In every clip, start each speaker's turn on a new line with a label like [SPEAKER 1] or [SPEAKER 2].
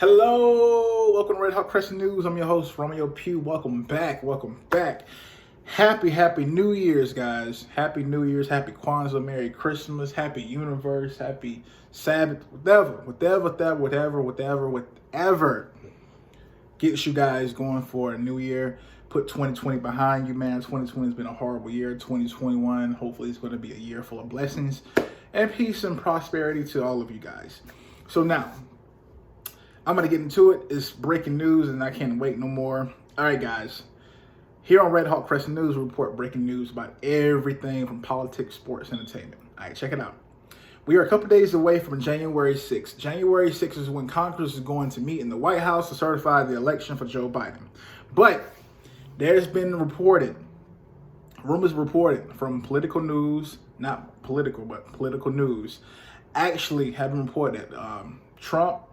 [SPEAKER 1] Hello, welcome to Red Hawk Crescent News. I'm your host, Romeo Pugh. Welcome back. Happy New Year's, guys. Happy New Year's, happy Kwanzaa, Merry Christmas, happy Universe, happy Sabbath, whatever gets you guys going for a new year. Put 2020 behind you, man. 2020 has been a horrible year. 2021, hopefully it's going to be a year full of blessings and peace and prosperity to all of you guys. So now, I'm going to get into it. It's breaking news, and I can't wait no more. All right, guys. Here on Red Hawk Crescent News, we report breaking news about everything from politics, sports, entertainment. All right, check it out. We are a couple days away from January 6th. January 6th is when Congress is going to meet in the White House to certify the election for Joe Biden. But there's been rumors reported from political news, not political, but political news, actually have been reported that Trump,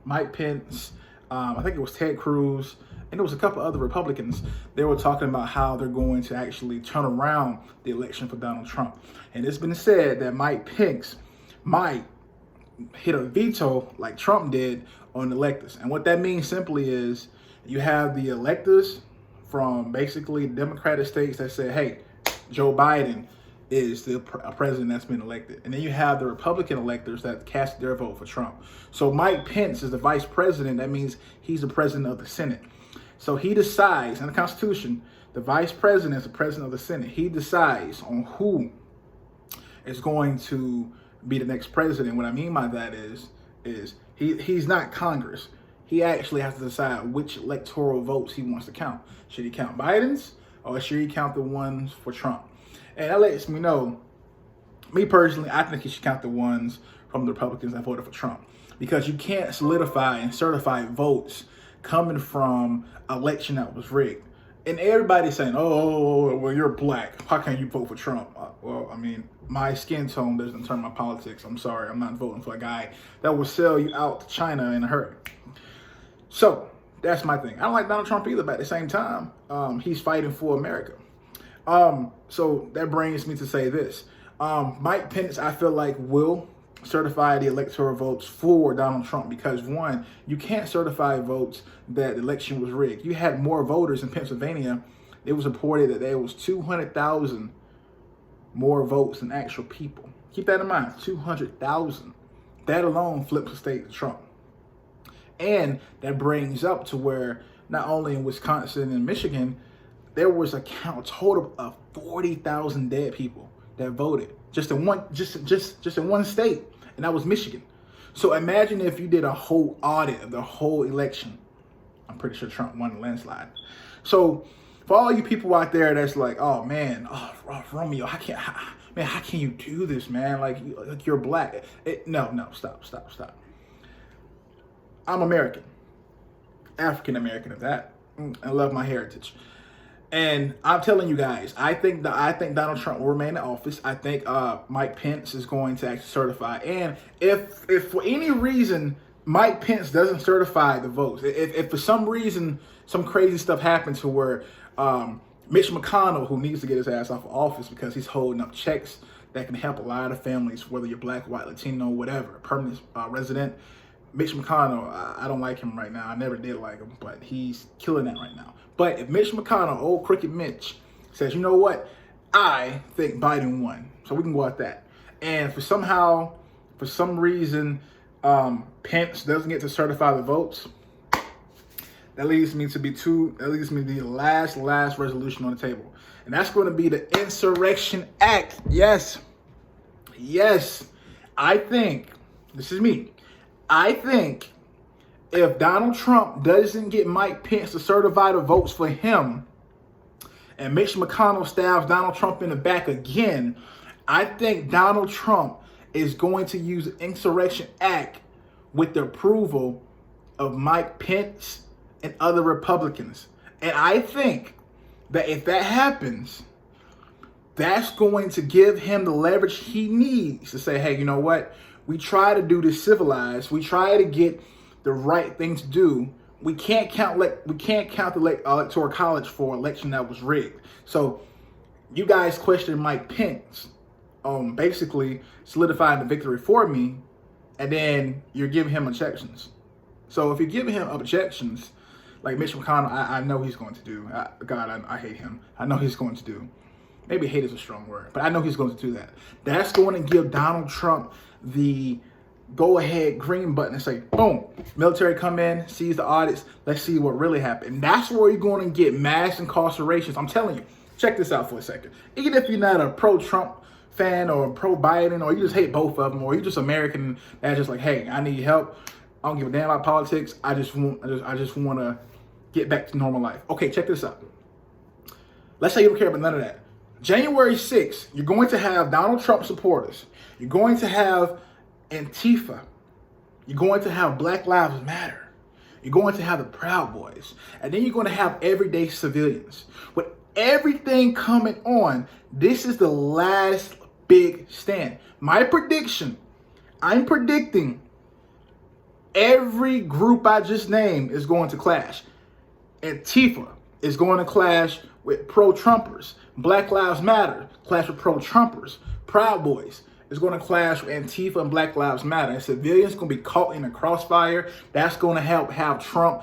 [SPEAKER 1] Mike Pence, I think it was Ted Cruz, and there was a couple other Republicans. They were talking about how they're going to actually turn around the election for Donald Trump. And it's been said that Mike Pence might hit a veto like Trump did on electors. And what that means simply is you have the electors from basically Democratic states that say, hey, Joe Biden is the president that's been elected. And then you have the Republican electors that cast their vote for Trump. So Mike Pence is the vice president. That means he's the president of the Senate. So he decides, in the Constitution, the vice president is the president of the Senate. He decides on who is going to be the next president. What I mean by that is he's not Congress. He actually has to decide which electoral votes he wants to count. Should he count Biden's or should he count the ones for Trump? And that lets me know, me personally, I think he should count the ones from the Republicans that voted for Trump. Because you can't solidify and certify votes coming from an election that was rigged. And everybody's saying, oh, well, you're black. How can you vote for Trump? Well, I mean, my skin tone doesn't determine my politics. I'm sorry. I'm not voting for a guy that will sell you out to China in a hurry. So that's my thing. I don't like Donald Trump either, but at the same time, he's fighting for America. So that brings me to say this. Mike Pence, I feel like, will certify the electoral votes for Donald Trump because, one, you can't certify votes that the election was rigged. You had more voters in Pennsylvania. It was reported that there was 200,000 more votes than actual people. Keep that in mind, 200,000. That alone flips the state to Trump. And that brings up to where not only in Wisconsin and Michigan, there was a total of 40,000 dead people that voted just in one state, and that was Michigan. So imagine if you did a whole audit of the whole election. I'm pretty sure Trump won the landslide. So for all you people out there that's like, oh man, Romeo, how can you do this, man? Like you're black. No, stop. I'm American, African American at that. I love my heritage. And I'm telling you guys, I think Donald Trump will remain in office. I think Mike Pence is going to actually certify. And if for any reason Mike Pence doesn't certify the votes, if for some reason some crazy stuff happens to where Mitch McConnell, who needs to get his ass off of office because he's holding up checks that can help a lot of families, whether you're black, white, Latino, whatever, permanent resident. Mitch McConnell, I don't like him right now. I never did like him, but he's killing that right now. But if Mitch McConnell, old crooked Mitch, says, you know what, I think Biden won, so we can go at that. And for some reason, Pence doesn't get to certify the votes, that leads me to the last resolution on the table. And that's going to be the Insurrection Act. Yes. I think, this is me, I think if Donald Trump doesn't get Mike Pence to certify the votes for him and Mitch McConnell stabs Donald Trump in the back again, I think Donald Trump is going to use the Insurrection Act with the approval of Mike Pence and other Republicans. And I think that if that happens, that's going to give him the leverage he needs to say, hey, you know what? We try to do this civilized. We try to get the right thing to do. We can't count the electoral college for an election that was rigged. So you guys question Mike Pence, basically solidifying the victory for me, and then you're giving him injections. So if you're giving him objections, like Mitch McConnell, I know he's going to do. I hate him. I know he's going to do. Maybe hate is a strong word, but I know he's going to do that. That's going to give Donald Trump the go-ahead green button and say, boom, military come in, seize the audits, let's see what really happened. And that's where you're going to get mass incarcerations. I'm telling you, check this out for a second. Even if you're not a pro-Trump fan or pro-Biden, or you just hate both of them, or you're just American that's just like, hey, I need help. I don't give a damn about politics. I just want to get back to normal life. Okay, check this out. Let's say you don't care about none of that. January 6th, you're going to have Donald Trump supporters. You're going to have Antifa. You're going to have Black Lives Matter. You're going to have the Proud Boys. And then you're going to have everyday civilians. With everything coming on, this is the last big stand. My prediction, I'm predicting every group I just named is going to clash. Antifa is going to clash with pro-Trumpers. Black Lives Matter clash with pro-Trumpers. Proud Boys is going to clash with Antifa and Black Lives Matter. And civilians going to be caught in a crossfire. That's going to help have Trump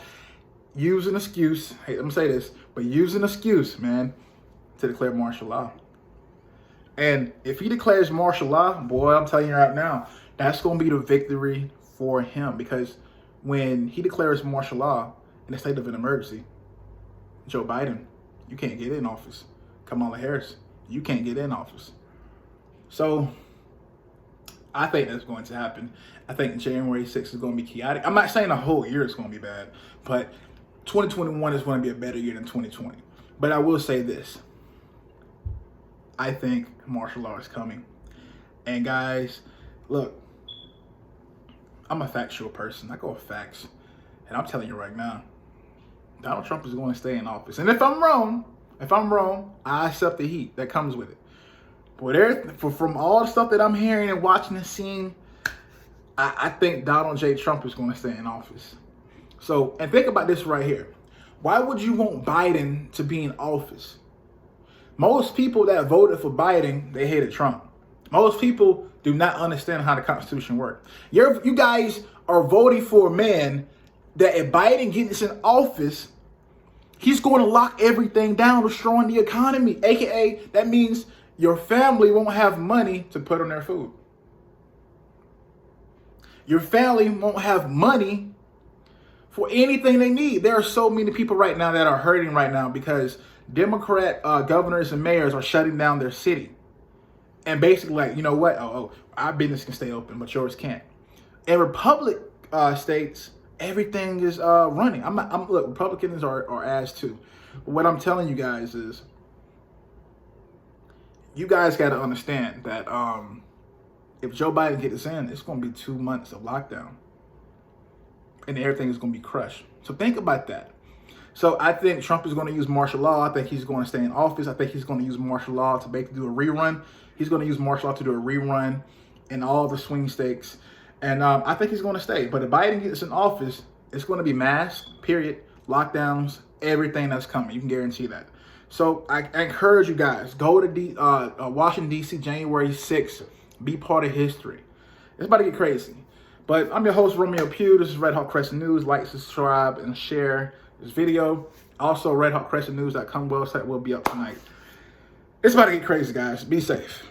[SPEAKER 1] use an excuse. Hey, let me say this, but use an excuse, man, to declare martial law. And if he declares martial law, boy, I'm telling you right now, that's going to be the victory for him. Because when he declares martial law in a state of an emergency, Joe Biden, you can't get in office. Kamala Harris, you can't get in office. So I think that's going to happen. I think January 6th is going to be chaotic. I'm not saying the whole year is going to be bad, but 2021 is going to be a better year than 2020. But I will say this. I think martial law is coming. And guys, look, I'm a factual person. I go with facts. And I'm telling you right now, Donald Trump is going to stay in office. And if I'm wrong, I accept the heat that comes with it. But from all the stuff that I'm hearing and watching and seeing, I think Donald J. Trump is going to stay in office. So, and think about this right here. Why would you want Biden to be in office? Most people that voted for Biden, they hated Trump. Most people do not understand how the Constitution works. You guys are voting for a man that if Biden gets in office, he's going to lock everything down, destroying the economy. AKA, that means your family won't have money to put on their food. Your family won't have money for anything they need. There are so many people right now that are hurting right now because Democrat governors and mayors are shutting down their city. And basically like, you know what? Our business can stay open, but yours can't. In Republic states, everything is running. Look, Republicans are ass too. But what I'm telling you guys is, you guys got to understand that if Joe Biden gets in, it's going to be 2 months of lockdown. And everything is going to be crushed. So think about that. So I think Trump is going to use martial law. I think he's going to stay in office. I think he's going to use martial law to basically do a rerun. He's going to use martial law to do a rerun in all the swing states. And I think he's going to stay. But if Biden gets in office, it's going to be mass, period, lockdowns, everything that's coming. You can guarantee that. So I encourage you guys, go to Washington, D.C., January 6th. Be part of history. It's about to get crazy. But I'm your host, Romeo Pugh. This is Red Hawk Crescent News. Like, subscribe, and share this video. Also, RedHawkCrescentNews.com website will be up tonight. It's about to get crazy, guys. Be safe.